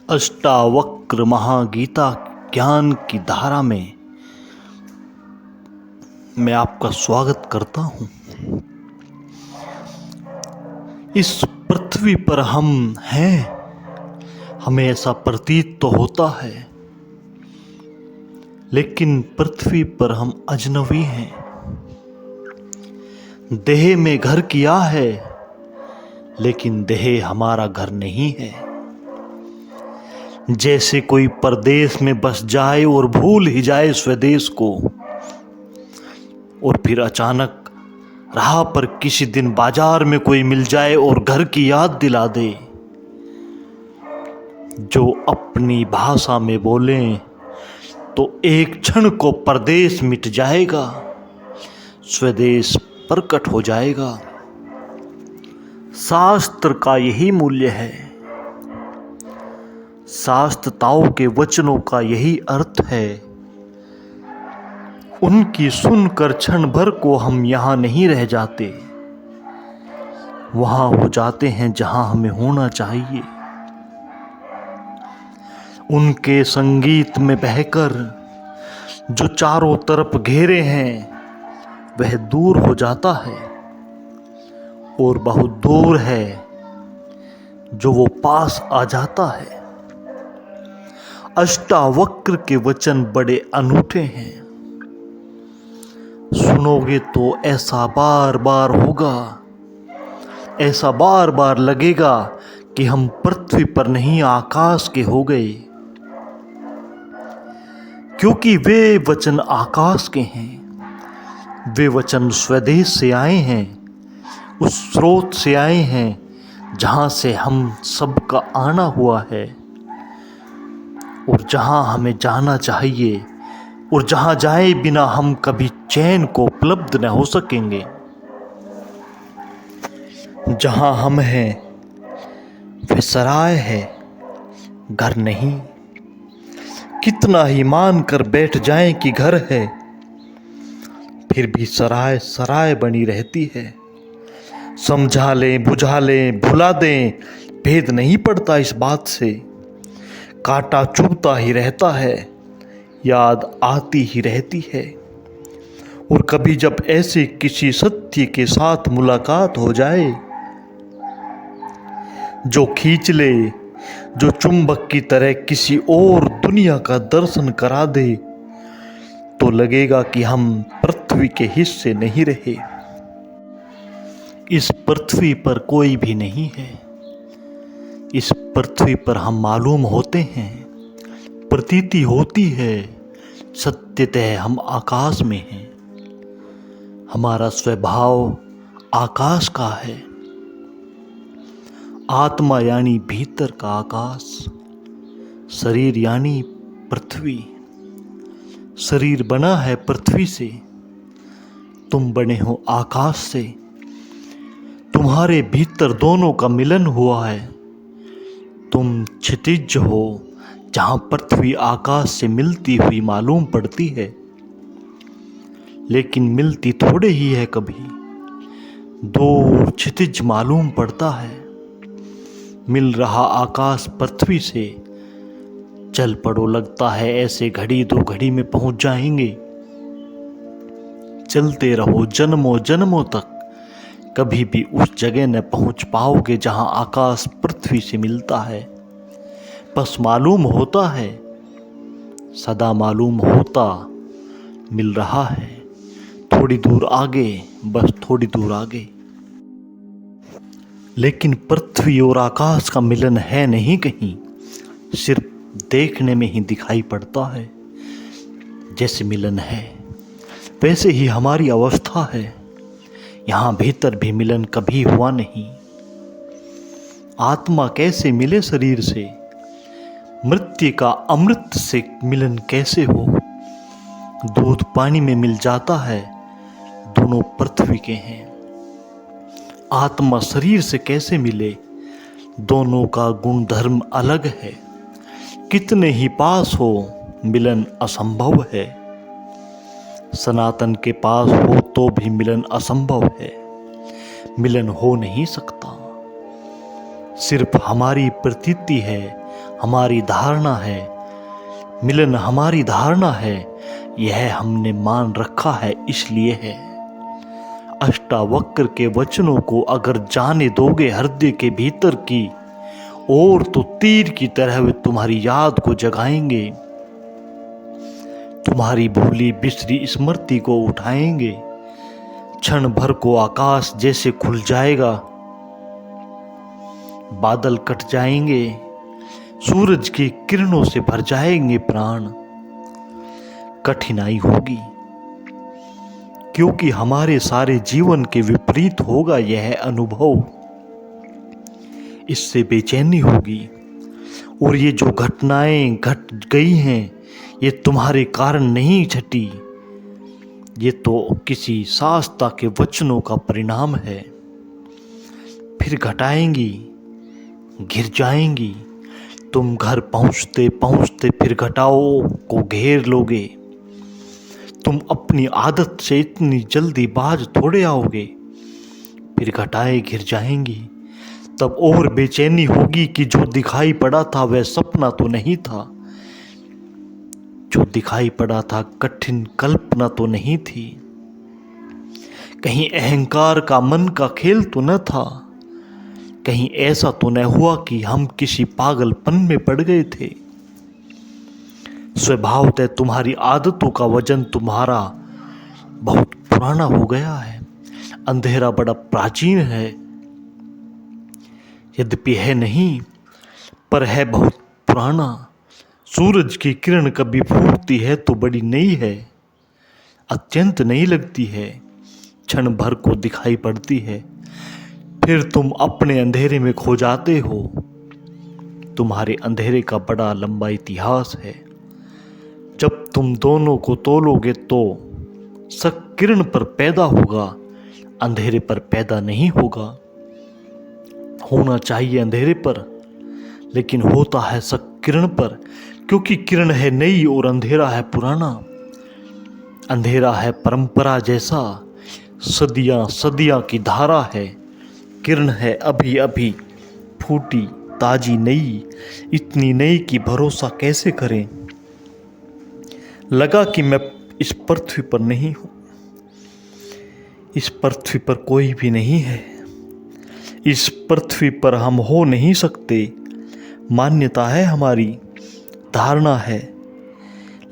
अष्टावक्र महागीता ज्ञान की धारा में मैं आपका स्वागत करता हूँ। इस पृथ्वी पर हम हैं, हमें ऐसा प्रतीत तो होता है, लेकिन पृथ्वी पर हम अजनबी हैं। देह में घर किया है, लेकिन देह हमारा घर नहीं है। जैसे कोई परदेश में बस जाए और भूल ही जाए स्वदेश को, और फिर अचानक राह पर किसी दिन बाजार में कोई मिल जाए और घर की याद दिला दे। जो अपनी भाषा में बोले तो एक क्षण को परदेश मिट जाएगा, स्वदेश प्रकट हो जाएगा। शास्त्र का यही मूल्य है, शास्त्रताओं के वचनों का यही अर्थ है। उनकी सुनकर क्षण भर को हम यहाँ नहीं रह जाते, वहां हो जाते हैं जहां हमें होना चाहिए। उनके संगीत में बहकर जो चारों तरफ घेरे हैं, वह दूर हो जाता है, और बहुत दूर है जो वो पास आ जाता है। अष्टावक्र के वचन बड़े अनूठे हैं। सुनोगे तो ऐसा बार बार होगा, ऐसा बार बार लगेगा कि हम पृथ्वी पर नहीं आकाश के हो गए, क्योंकि वे वचन आकाश के हैं। वे वचन स्वदेश से आए हैं, उस स्रोत से आए हैं जहां से हम सबका आना हुआ है, और जहां हमें जाना चाहिए, और जहां जाए बिना हम कभी चैन को उपलब्ध न हो सकेंगे। जहां हम हैं वह सराय है, घर नहीं। कितना ही मान कर बैठ जाएं कि घर है, फिर भी सराय सराय बनी रहती है। समझा लें, बुझा लें, भुला दें, भेद नहीं पड़ता इस बात से। कांटा चुभता ही रहता है, याद आती ही रहती है। और कभी जब ऐसे किसी सत्य के साथ मुलाकात हो जाए, जो खींच ले, जो चुंबक की तरह किसी और दुनिया का दर्शन करा दे, तो लगेगा कि हम पृथ्वी के हिस्से नहीं रहे। इस पृथ्वी पर कोई भी नहीं है। इस पृथ्वी पर हम मालूम होते हैं, प्रतीति होती है, सत्यतः हम आकाश में हैं। हमारा स्वभाव आकाश का है। आत्मा यानी भीतर का आकाश, शरीर यानी पृथ्वी। शरीर बना है पृथ्वी से, तुम बने हो आकाश से। तुम्हारे भीतर दोनों का मिलन हुआ है। तुम क्षितिज हो, जहां पृथ्वी आकाश से मिलती हुई मालूम पड़ती है, लेकिन मिलती थोड़े ही है। कभी दूर क्षितिज मालूम पड़ता है। मिल रहा आकाश पृथ्वी से, चल पड़ो, लगता है ऐसे घड़ी दो घड़ी में पहुंच जाएंगे। चलते रहो जन्मों जन्मों तक, कभी भी उस जगह न पहुंच पाओगे जहां आकाश पृथ्वी से मिलता है। बस मालूम होता है, सदा मालूम होता, मिल रहा है। थोड़ी दूर आगे, बस थोड़ी दूर आगे। लेकिन पृथ्वी और आकाश का मिलन है नहीं कहीं, सिर्फ देखने में ही दिखाई पड़ता है। जैसे मिलन है, वैसे ही हमारी अवस्था है। यहाँ भीतर भी मिलन कभी हुआ नहीं। आत्मा कैसे मिले शरीर से? मृत्यु का अमृत से मिलन कैसे हो? दूध पानी में मिल जाता है, दोनों पृथ्वी के हैं। आत्मा शरीर से कैसे मिले? दोनों का गुण धर्म अलग है। कितने ही पास हो, मिलन असंभव है। सनातन के पास हो तो भी मिलन असंभव है। मिलन हो नहीं सकता। सिर्फ हमारी प्रतीति है, हमारी धारणा है, मिलन हमारी धारणा है, यह हमने मान रखा है इसलिए है। अष्टावक्र के वचनों को अगर जाने दोगे हृदय के भीतर की और तो तीर की तरह वे तुम्हारी याद को जगाएंगे, तुम्हारी भूली बिसरी स्मृति को उठाएंगे। क्षण भर को आकाश जैसे खुल जाएगा, बादल कट जाएंगे, सूरज की किरणों से भर जाएंगे प्राण। कठिनाई होगी क्योंकि हमारे सारे जीवन के विपरीत होगा यह अनुभव। इससे बेचैनी होगी और ये जो घटनाएं घट गई हैं ये तुम्हारे कारण नहीं घटी, ये तो किसी शास्ता के वचनों का परिणाम है। फिर घटाएंगी, गिर जाएंगी। तुम घर पहुंचते पहुंचते फिर घटाओ को घेर लोगे। तुम अपनी आदत से इतनी जल्दी बाज थोड़े आओगे। फिर घटाए गिर जाएंगी। तब और बेचैनी होगी कि जो दिखाई पड़ा था वह सपना तो नहीं था, जो दिखाई पड़ा था कठिन कल्पना तो नहीं थी। कहीं अहंकार का मन का खेल तो न था, कहीं ऐसा तो न हुआ कि हम किसी पागलपन में पड़ गए थे। स्वभावतः तुम्हारी आदतों का वजन तुम्हारा बहुत पुराना हो गया है। अंधेरा बड़ा प्राचीन है, यद्यपि है नहीं पर है बहुत पुराना। सूरज की किरण कभी फूटती है तो बड़ी नई है, अत्यंत नई लगती है, क्षण भर को दिखाई पड़ती है, फिर तुम अपने अंधेरे में खो जाते हो। तुम्हारे अंधेरे का बड़ा लंबा इतिहास है। जब तुम दोनों को तोलोगे तो किरण पर पैदा होगा, अंधेरे पर पैदा नहीं होगा। होना चाहिए अंधेरे पर, लेकिन होता है किरण पर, क्योंकि किरण है नई और अंधेरा है पुराना। अंधेरा है परंपरा जैसा, सदियां सदियां की धारा है। किरण है अभी अभी फूटी ताजी नई, इतनी नई कि भरोसा कैसे करें। लगा कि मैं इस पृथ्वी पर नहीं हूं, इस पृथ्वी पर कोई भी नहीं है, इस पृथ्वी पर हम हो नहीं सकते। मान्यता है हमारी, धारणा है,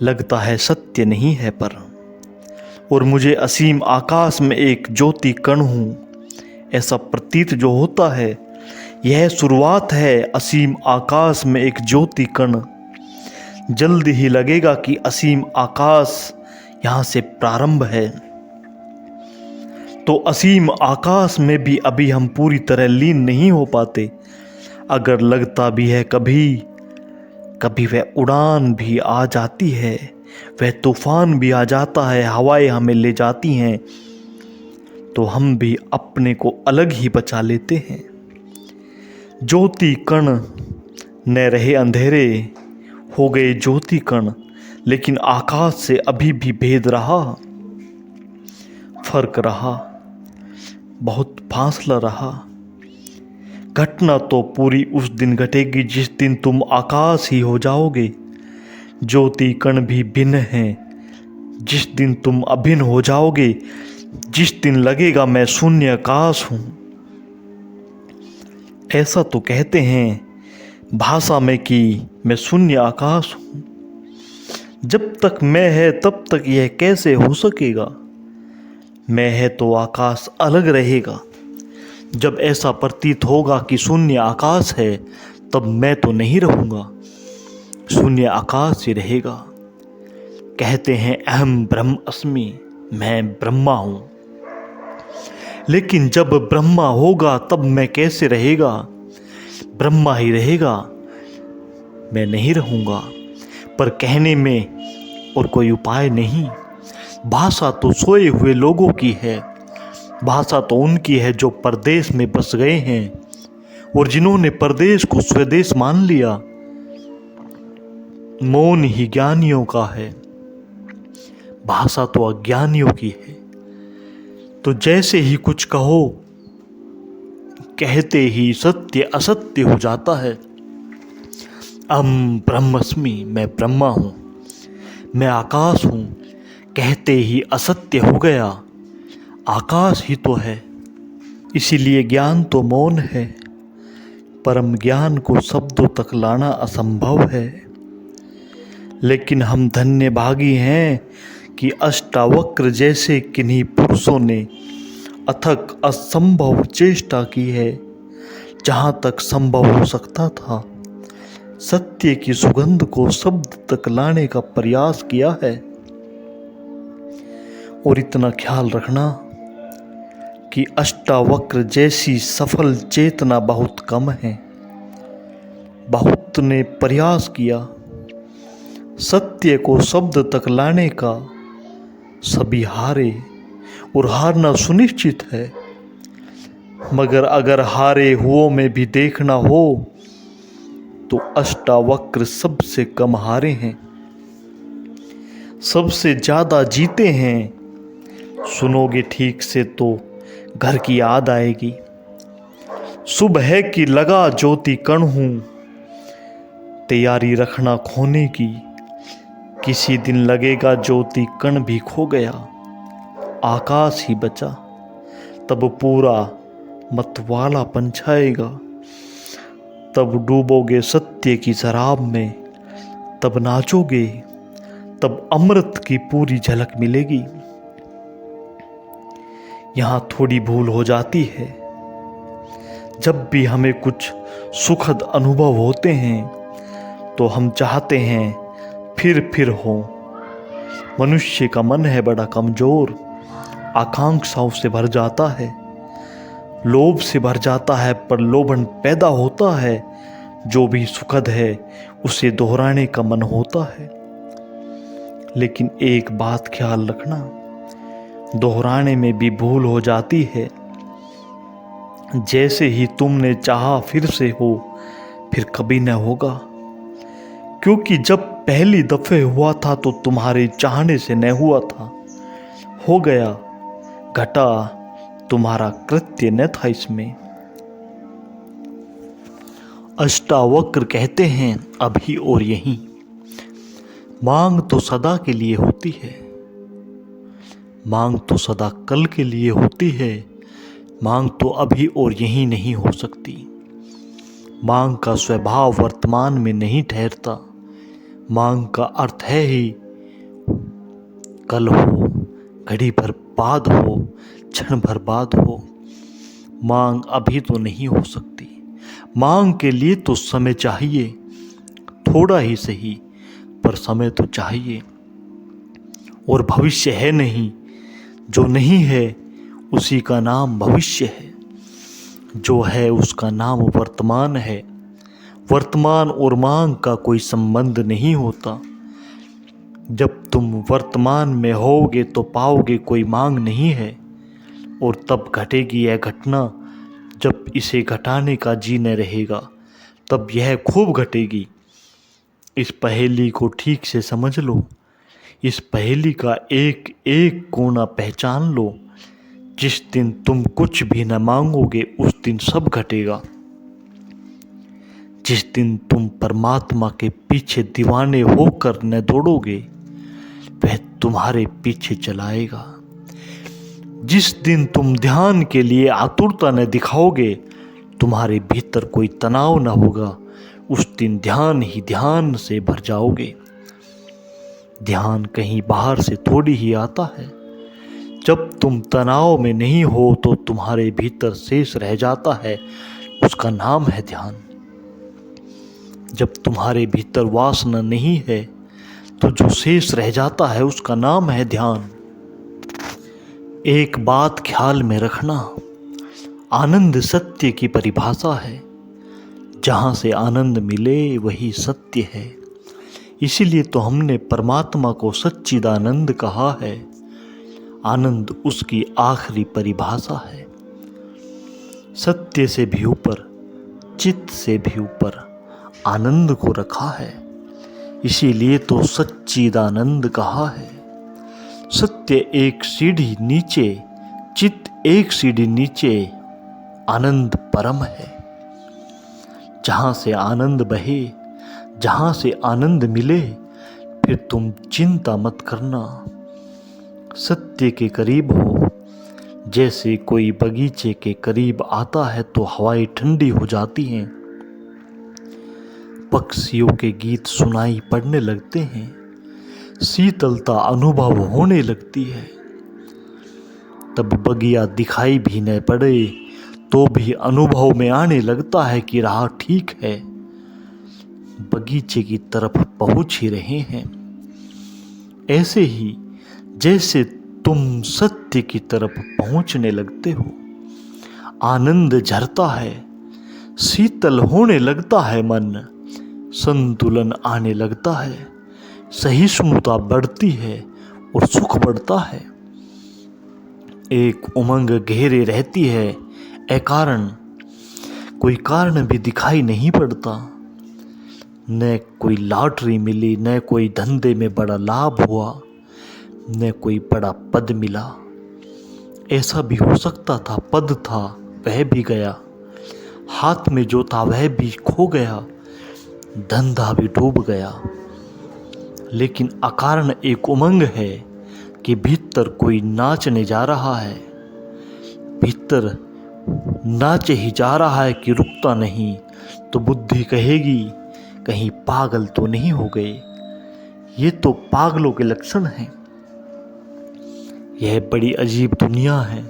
लगता है सत्य नहीं है पर। और मुझे असीम आकाश में एक ज्योति कण हूं, ऐसा प्रतीत जो होता है यह शुरुआत है असीम आकाश में एक ज्योति कण। जल्द ही लगेगा कि असीम आकाश यहां से प्रारंभ है। तो असीम आकाश में भी अभी हम पूरी तरह लीन नहीं हो पाते। अगर लगता भी है कभी कभी वह उड़ान भी आ जाती है, वह तूफान भी आ जाता है, हवाएं हमें ले जाती हैं, तो हम भी अपने को अलग ही बचा लेते हैं। ज्योति कण न रहे अंधेरे, हो गए ज्योति कण, लेकिन आकाश से अभी भी भेद रहा, फर्क रहा, बहुत फासला रहा। घटना तो पूरी उस दिन घटेगी जिस दिन तुम आकाश ही हो जाओगे। ज्योति कण भी भिन्न हैं, जिस दिन तुम अभिन्न हो जाओगे, जिस दिन लगेगा मैं शून्य आकाश हूं। ऐसा तो कहते हैं भाषा में कि मैं शून्य आकाश हूं। जब तक मैं है तब तक यह कैसे हो सकेगा। मैं है तो आकाश अलग रहेगा। जब ऐसा प्रतीत होगा कि शून्य आकाश है तब मैं तो नहीं रहूंगा, शून्य आकाश ही रहेगा। कहते हैं अहम ब्रह्म अस्मि, मैं ब्रह्मा हूं। लेकिन जब ब्रह्मा होगा तब मैं कैसे रहेगा। ब्रह्मा ही रहेगा, मैं नहीं रहूंगा। पर कहने में और कोई उपाय नहीं। भाषा तो सोए हुए लोगों की है, भाषा तो उनकी है जो परदेश में बस गए हैं और जिन्होंने परदेश को स्वदेश मान लिया। मौन ही ज्ञानियों का है, भाषा तो अज्ञानियों की है। तो जैसे ही कुछ कहो, कहते ही सत्य असत्य हो जाता है। ब्रह्मस्मि, मैं ब्रह्मा हूँ, मैं आकाश हूँ, कहते ही असत्य हो गया। आकाश ही तो है, इसीलिए ज्ञान तो मौन है। परम ज्ञान को शब्दों तक लाना असंभव है। लेकिन हम धन्य भागी हैं कि अष्टावक्र जैसे किन्हीं पुरुषों ने अथक असंभव चेष्टा की है। जहाँ तक संभव हो सकता था, सत्य की सुगंध को शब्द तक लाने का प्रयास किया है। और इतना ख्याल रखना कि अष्टावक्र जैसी सफल चेतना बहुत कम है। बहुत ने प्रयास किया सत्य को शब्द तक लाने का, सभी हारे और हारना सुनिश्चित है। मगर अगर हारे हुओं में भी देखना हो तो अष्टावक्र सबसे कम हारे हैं, सबसे ज्यादा जीते हैं। सुनोगे ठीक से तो घर की याद आएगी। सुबह की लगा ज्योति कण हूं, तैयारी रखना खोने की। किसी दिन लगेगा ज्योति कण भी खो गया, आकाश ही बचा। तब पूरा मतवाला पंछाएगा। तब डूबोगे सत्य की शराब में, तब नाचोगे, तब अमृत की पूरी झलक मिलेगी। यहाँ थोड़ी भूल हो जाती है। जब भी हमें कुछ सुखद अनुभव होते हैं तो हम चाहते हैं फिर हो। मनुष्य का मन है बड़ा कमजोर, आकांक्षाओं से भर जाता है, लोभ से भर जाता है। पर लोभन पैदा होता है, जो भी सुखद है उसे दोहराने का मन होता है। लेकिन एक बात ख्याल रखना, दोहराने में भी भूल हो जाती है। जैसे ही तुमने चाहा फिर से हो, फिर कभी न होगा। क्योंकि जब पहली दफे हुआ था तो तुम्हारे चाहने से न हुआ था। हो गया, घटा, तुम्हारा कृत्य न था इसमें। अष्टावक्र कहते हैं अभी और यहीं, मांग तो सदा के लिए होती है, मांग तो सदा कल के लिए होती है। मांग तो अभी और यहीं नहीं हो सकती। मांग का स्वभाव वर्तमान में नहीं ठहरता। मांग का अर्थ है ही कल हो, घड़ी भर बाद हो, क्षण भर बाद हो। मांग अभी तो नहीं हो सकती। मांग के लिए तो समय चाहिए, थोड़ा ही सही, पर समय तो चाहिए। और भविष्य है नहीं, जो नहीं है उसी का नाम भविष्य है। जो है उसका नाम वर्तमान है। वर्तमान और मांग का कोई संबंध नहीं होता। जब तुम वर्तमान में होगे तो पाओगे कोई मांग नहीं है। और तब घटेगी यह घटना जब इसे घटाने का जी न रहेगा, तब यह खूब घटेगी। इस पहेली को ठीक से समझ लो। इस पहेली का एक एक कोना पहचान लो। जिस दिन तुम कुछ भी न मांगोगे उस दिन सब घटेगा। जिस दिन तुम परमात्मा के पीछे दीवाने होकर न दौड़ोगे, वह तुम्हारे पीछे चलाएगा। जिस दिन तुम ध्यान के लिए आतुरता न दिखाओगे, तुम्हारे भीतर कोई तनाव न होगा, उस दिन ध्यान ही ध्यान से भर जाओगे। ध्यान कहीं बाहर से थोड़ी ही आता है। जब तुम तनाव में नहीं हो तो तुम्हारे भीतर शेष रह जाता है, उसका नाम है ध्यान। जब तुम्हारे भीतर वासना नहीं है तो जो शेष रह जाता है उसका नाम है ध्यान। एक बात ख्याल में रखना, आनंद सत्य की परिभाषा है। जहाँ से आनंद मिले वही सत्य है। इसीलिए तो हमने परमात्मा को सच्चिदानंद कहा है। आनंद उसकी आखिरी परिभाषा है। सत्य से भी ऊपर, चित्त से भी ऊपर आनंद को रखा है। इसीलिए तो सच्चिदानंद कहा है। सत्य एक सीढ़ी नीचे, चित्त एक सीढ़ी नीचे, आनंद परम है। जहाँ से आनंद बहे, जहाँ से आनंद मिले फिर तुम चिंता मत करना। सत्य के करीब हो, जैसे कोई बगीचे के करीब आता है तो हवाएं ठंडी हो जाती हैं, पक्षियों के गीत सुनाई पड़ने लगते हैं, शीतलता अनुभव होने लगती है। तब बगिया दिखाई भी न पड़े तो भी अनुभव में आने लगता है कि राह ठीक है, बगीचे की तरफ पहुंच ही रहे हैं। ऐसे ही जैसे तुम सत्य की तरफ पहुंचने लगते हो, आनंद झरता है, शीतल होने लगता है मन, संतुलन आने लगता है, सहिष्णुता बढ़ती है और सुख बढ़ता है। एक उमंग घेरे रहती है अकारण, कोई कारण भी दिखाई नहीं पड़ता, न कोई लॉटरी मिली, न कोई धंधे में बड़ा लाभ हुआ, न कोई बड़ा पद मिला। ऐसा भी हो सकता था, पद था वह भी गया, हाथ में जो था वह भी खो गया, धंधा भी डूब गया। लेकिन अकारण एक उमंग है कि भीतर कोई नाचने जा रहा है, भीतर नाचे ही जा रहा है कि रुकता नहीं। तो बुद्धि कहेगी कहीं पागल तो नहीं हो गए। ये तो पागलों के लक्षण हैं। यह बड़ी अजीब दुनिया है,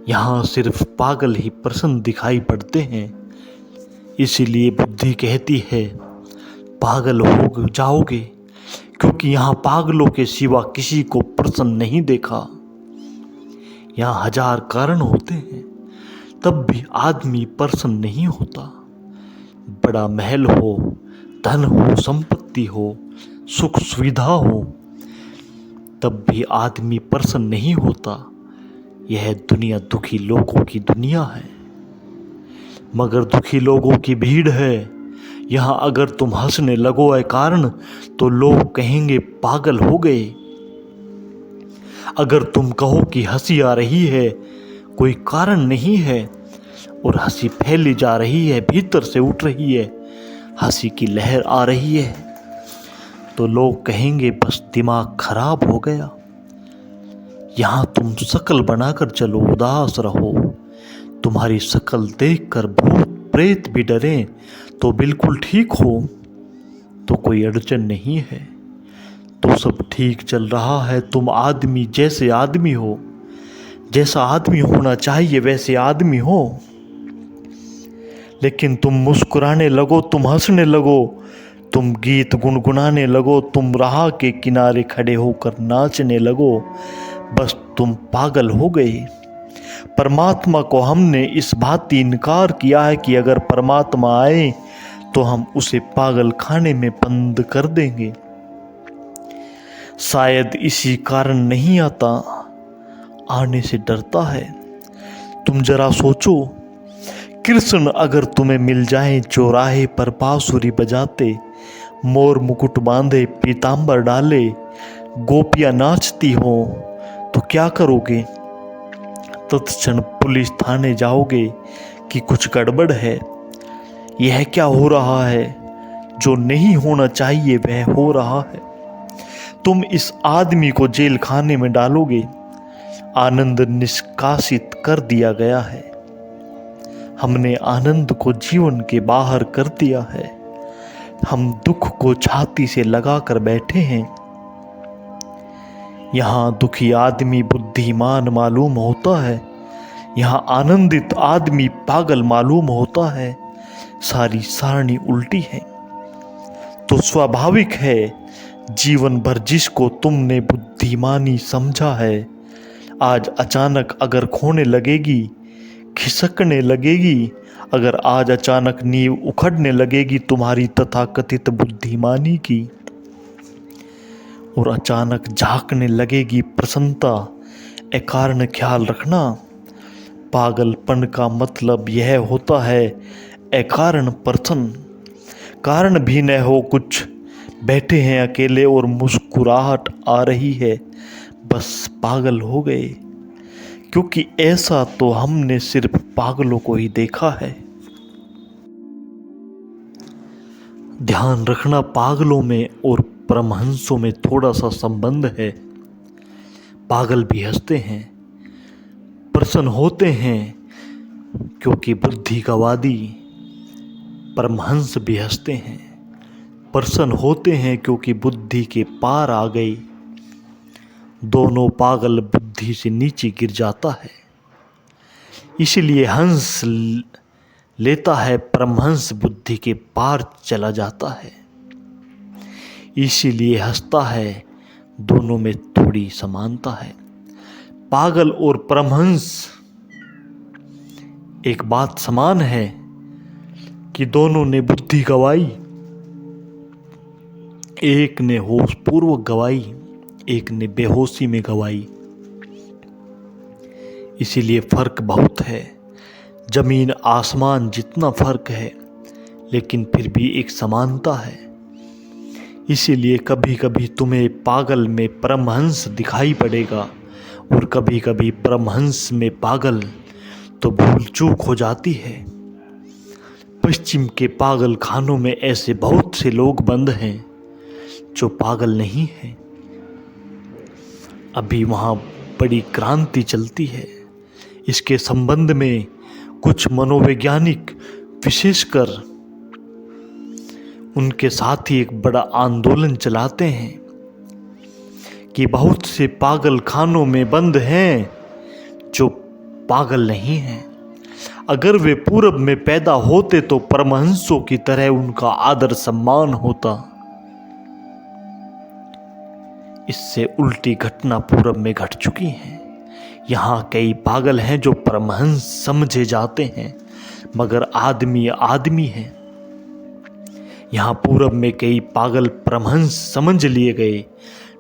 यहाँ सिर्फ पागल ही प्रसन्न दिखाई पड़ते हैं। इसीलिए बुद्धि कहती है पागल हो जाओगे, क्योंकि यहाँ पागलों के सिवा किसी को प्रसन्न नहीं देखा। यहाँ हजार कारण होते हैं तब भी आदमी प्रसन्न नहीं होता। बड़ा महल हो, धन हो, संपत्ति हो, सुख सुविधा हो, तब भी आदमी प्रसन्न नहीं होता। यह दुनिया दुखी लोगों की दुनिया है, मगर दुखी लोगों की भीड़ है। यहाँ अगर तुम हंसने लगो अकारण तो लोग कहेंगे पागल हो गए। अगर तुम कहो कि हंसी आ रही है, कोई कारण नहीं है, और हंसी फैली जा रही है, भीतर से उठ रही है, हंसी की लहर आ रही है, तो लोग कहेंगे बस दिमाग खराब हो गया। यहाँ तुम शकल बनाकर चलो, उदास रहो, तुम्हारी शकल देखकर भूत प्रेत भी डरें तो बिल्कुल ठीक हो, तो कोई अड़चन नहीं है, तो सब ठीक चल रहा है। तुम आदमी जैसे आदमी हो, जैसा आदमी होना चाहिए वैसे आदमी हो। लेकिन तुम मुस्कुराने लगो, तुम हंसने लगो, तुम गीत गुनगुनाने लगो, तुम राह के किनारे खड़े होकर नाचने लगो, बस तुम पागल हो गए। परमात्मा को हमने इस भांति इनकार किया है कि अगर परमात्मा आए तो हम उसे पागल खाने में बंद कर देंगे। शायद इसी कारण नहीं आता, आने से डरता है। तुम जरा सोचो, कृष्ण अगर तुम्हें मिल जाए चौराहे पर बांसुरी बजाते, मोर मुकुट बांधे, पीतांबर डाले, गोपियां नाचती हो, तो क्या करोगे? तत्क्षण पुलिस थाने जाओगे कि कुछ गड़बड़ है, यह क्या हो रहा है, जो नहीं होना चाहिए वह हो रहा है। तुम इस आदमी को जेल खाने में डालोगे। आनंद निष्कासित कर दिया गया है, हमने आनंद को जीवन के बाहर कर दिया है। हम दुख को छाती से लगा कर बैठे हैं। यहाँ दुखी आदमी बुद्धिमान मालूम होता है, यहाँ आनंदित आदमी पागल मालूम होता है। सारी सारणी उल्टी है। तो स्वाभाविक है जीवन भर जिसको तुमने बुद्धिमानी समझा है, आज अचानक अगर खोने लगेगी, खिसकने लगेगी, अगर आज अचानक नींव उखड़ने लगेगी तुम्हारी तथाकथित बुद्धिमानी की, और अचानक झांकने लगेगी प्रसन्नता, अकारण ख्याल रखना, पागलपन का मतलब यह होता है अकारण प्रसन्न। कारण भी न हो कुछ, बैठे हैं अकेले और मुस्कुराहट आ रही है, बस पागल हो गए। क्योंकि ऐसा तो हमने सिर्फ पागलों को ही देखा है। ध्यान रखना, पागलों में और परमहंसों में थोड़ा सा संबंध है। पागल भी हंसते हैं, प्रसन्न होते हैं क्योंकि बुद्धि गंवा दी। परमहंस भी हंसते हैं, प्रसन्न होते हैं क्योंकि बुद्धि के पार आ गई। दोनों पागल बुद्धि से नीचे गिर जाता है, इसलिए हंस लेता है, परमहंस बुद्धि के पार चला जाता है, इसीलिए हंसता है। दोनों में थोड़ी समानता है। पागल और परमहंस एक बात समान है कि दोनों ने बुद्धि गवाई। एक ने होश पूर्वक गवाई, एक ने बेहोशी में गवाई। इसीलिए फर्क बहुत है, जमीन आसमान जितना फर्क है, लेकिन फिर भी एक समानता है। इसीलिए कभी कभी तुम्हें पागल में परमहंस दिखाई पड़ेगा और कभी कभी परमहंस में पागल, तो भूल चूक हो जाती है। पश्चिम के पागल खानों में ऐसे बहुत से लोग बंद हैं जो पागल नहीं हैं। अभी वहाँ बड़ी क्रांति चलती है। इसके संबंध में कुछ मनोवैज्ञानिक, विशेषकर उनके साथी, एक बड़ा आंदोलन चलाते हैं कि बहुत से पागल खानों में बंद हैं जो पागल नहीं हैं। अगर वे पूरब में पैदा होते तो परमहंसों की तरह उनका आदर सम्मान होता। इससे उल्टी घटना पूरब में घट चुकी है। यहाँ कई पागल हैं जो परमहंस समझे जाते हैं, मगर आदमी आदमी है। यहाँ पूरब में कई पागल परमहंस समझ लिए गए,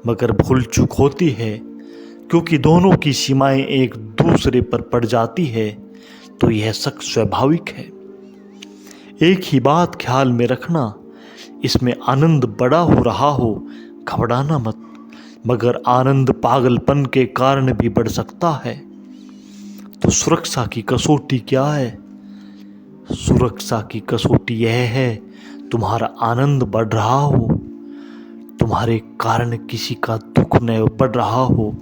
मगर भूल चूक होती है क्योंकि दोनों की सीमाएं एक दूसरे पर पड़ जाती है, तो यह शक स्वाभाविक है। एक ही बात ख्याल में रखना, इसमें आनंद बड़ा हो रहा हो, घबराना मत, मगर आनंद पागलपन के कारण भी बढ़ सकता है। तो सुरक्षा की कसौटी क्या है? सुरक्षा की कसौटी यह है, तुम्हारा आनंद बढ़ रहा हो, तुम्हारे कारण किसी का दुख न बढ़ रहा हो,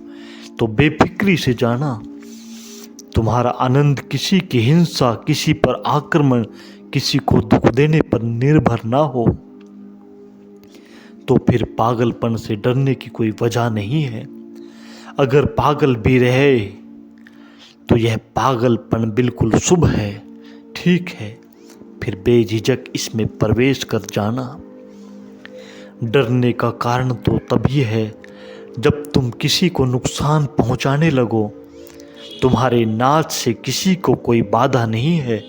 तो बेफिक्री से जाना। तुम्हारा आनंद किसी की हिंसा, किसी पर आक्रमण, किसी को दुख देने पर निर्भर ना हो, तो फिर पागलपन से डरने की कोई वजह नहीं है। अगर पागल भी रहे तो यह पागलपन बिल्कुल शुभ है, ठीक है, फिर बेझिझक इसमें प्रवेश कर जाना। डरने का कारण तो तभी है जब तुम किसी को नुकसान पहुंचाने लगो। तुम्हारे नाच से किसी को कोई बाधा नहीं है,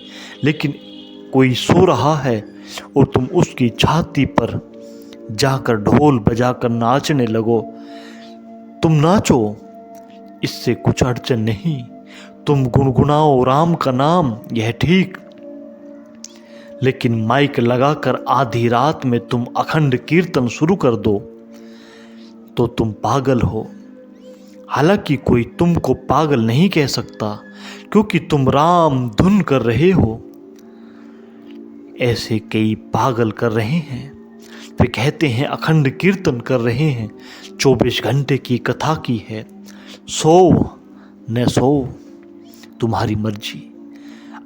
लेकिन कोई सो रहा है और तुम उसकी छाती पर जाकर ढोल बजाकर नाचने लगो। तुम नाचो, इससे कुछ अड़चन नहीं। तुम गुनगुनाओ राम का नाम, यह ठीक, लेकिन माइक लगाकर आधी रात में तुम अखंड कीर्तन शुरू कर दो तो तुम पागल हो। हालांकि कोई तुमको पागल नहीं कह सकता, क्योंकि तुम राम धुन कर रहे हो। ऐसे कई पागल कर रहे हैं। वे कहते हैं अखंड कीर्तन कर रहे हैं, 24 घंटे की कथा की है। सो न सो, तुम्हारी मर्जी।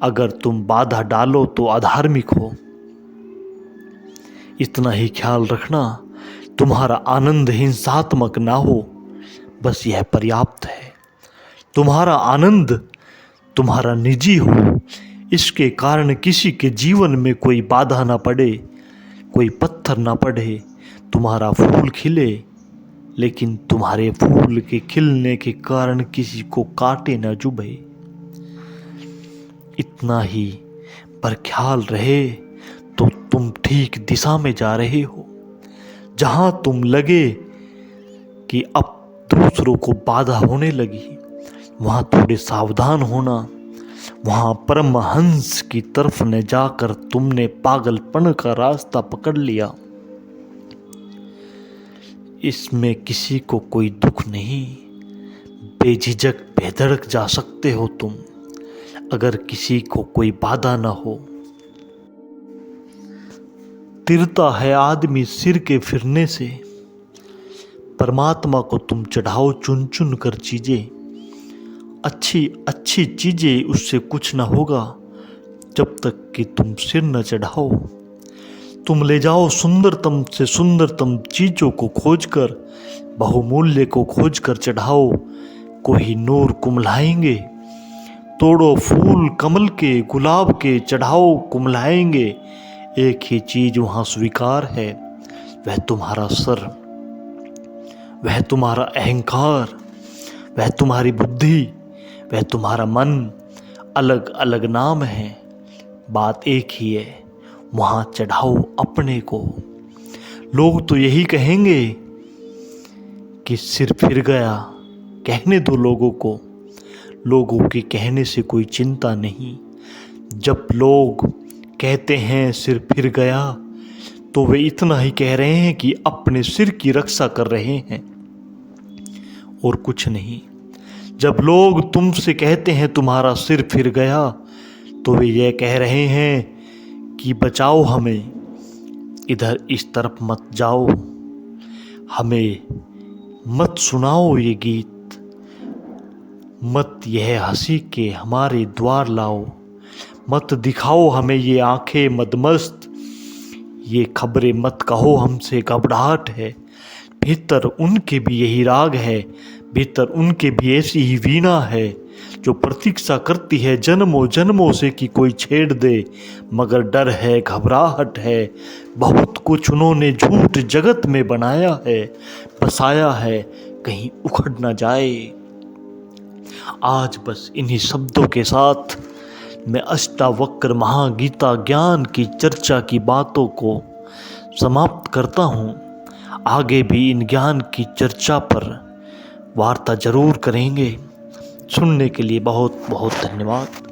अगर तुम बाधा डालो तो अधार्मिक हो। इतना ही ख्याल रखना, तुम्हारा आनंद हिंसात्मक ना हो, बस यह पर्याप्त है। तुम्हारा आनंद तुम्हारा निजी हो, इसके कारण किसी के जीवन में कोई बाधा ना पड़े, कोई पत्थर ना पड़े। तुम्हारा फूल खिले, लेकिन तुम्हारे फूल के खिलने के कारण किसी को काटे ना चुभे। इतना ही पर ख्याल रहे तो तुम ठीक दिशा में जा रहे हो। जहां तुम लगे कि अब दूसरों को बाधा होने लगी, वहां थोड़े सावधान होना। वहां परमहंस की तरफ न जाकर तुमने पागलपन का रास्ता पकड़ लिया। इसमें किसी को कोई दुख नहीं, बेझिझक बेधड़क जा सकते हो तुम, अगर किसी को कोई बाधा ना हो। तिरता है आदमी सिर के फिरने से। परमात्मा को तुम चढ़ाओ चुन चुन कर चीजें, अच्छी अच्छी चीजें, उससे कुछ न होगा जब तक कि तुम सिर न चढ़ाओ। तुम ले जाओ सुंदरतम से सुंदरतम चीजों को खोजकर, बहुमूल्य को खोजकर चढ़ाओ, कोई नूर कुमलाएंगे। तोड़ो फूल कमल के गुलाब के, चढ़ाओ कुमलाएंगे। एक ही चीज वहां स्वीकार है, वह तुम्हारा सर, वह तुम्हारा अहंकार, वह तुम्हारी बुद्धि, वह तुम्हारा मन। अलग अलग नाम है, बात एक ही है, वहां चढ़ाओ अपने को। लोग तो यही कहेंगे कि सिर फिर गया, कहने दो लोगों को, लोगों के कहने से कोई चिंता नहीं। जब लोग कहते हैं सिर फिर गया, तो वे इतना ही कह रहे हैं कि अपने सिर की रक्षा कर रहे हैं और कुछ नहीं। जब लोग तुमसे कहते हैं तुम्हारा सिर फिर गया, तो वे ये कह रहे हैं कि बचाओ हमें, इधर इस तरफ मत जाओ, हमें मत सुनाओ ये गीत, मत यह हंसी के हमारे द्वार लाओ, मत दिखाओ हमें ये आंखें मदमस्त, ये खबरें मत कहो हमसे घबराहट है। भीतर उनके भी यही राग है, भीतर उनके भी ऐसी ही वीणा है, जो प्रतीक्षा करती है जन्मों जन्मों से कि कोई छेड़ दे, मगर डर है, घबराहट है। बहुत कुछ उन्होंने झूठ जगत में बनाया है, बसाया है, कहीं उखड़ ना जाए। आज बस इन्हीं शब्दों के साथ मैं अष्टावक्र महागीता ज्ञान की चर्चा की बातों को समाप्त करता हूँ। आगे भी इन ज्ञान की चर्चा पर वार्ता जरूर करेंगे। सुनने के लिए बहुत बहुत धन्यवाद।